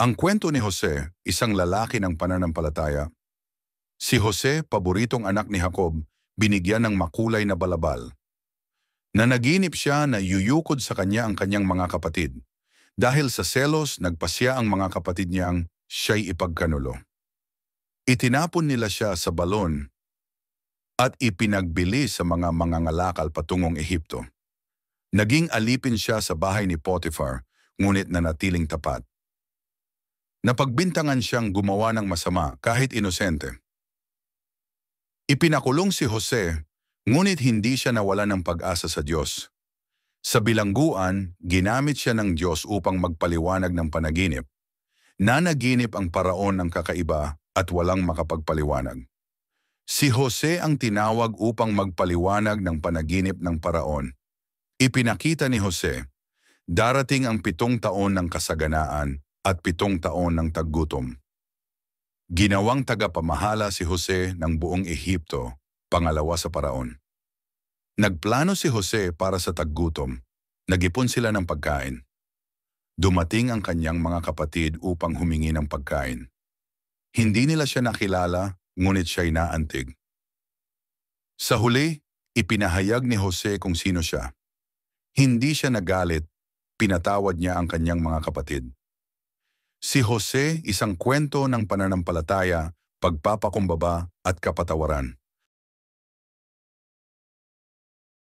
Ang kwento ni Jose, isang lalaki ng pananampalataya. Si Jose, paboritong anak ni Jacob, binigyan ng makulay na balabal. Nanaginip siya na yuyukod sa kanya ang kanyang mga kapatid. Dahil sa selos, nagpasya ang mga kapatid niyang siya'y ipagkanulo. Itinapon nila siya sa balon at ipinagbili sa mga mangangalakal patungong Ehipto. Naging alipin siya sa bahay ni Potiphar, ngunit nanatiling tapat. Napagbintangan siyang gumawa ng masama kahit inosente. Ipinakulong si Jose, ngunit hindi siya nawala ng pag-asa sa Diyos. Sa bilangguan, ginamit siya ng Diyos upang magpaliwanag ng panaginip. Nanaginip ang paraon ng kakaiba at walang makapagpaliwanag. Si Jose ang tinawag upang magpaliwanag ng panaginip ng paraon. Ipinakita ni Jose, darating ang 7 taon ng kasaganaan at 7 taon ng taggutom. Ginawang tagapamahala si Jose ng buong Ehipto, pangalawa sa paraon. Nagplano si Jose para sa taggutom. Nag-ipon sila ng pagkain. Dumating ang kanyang mga kapatid upang humingi ng pagkain. Hindi nila siya nakilala, ngunit siya'y naantig. Sa huli, ipinahayag ni Jose kung sino siya. Hindi siya nagalit, pinatawad niya ang kanyang mga kapatid. Si Jose, isang kwento ng pananampalataya, pagpapakumbaba at kapatawaran.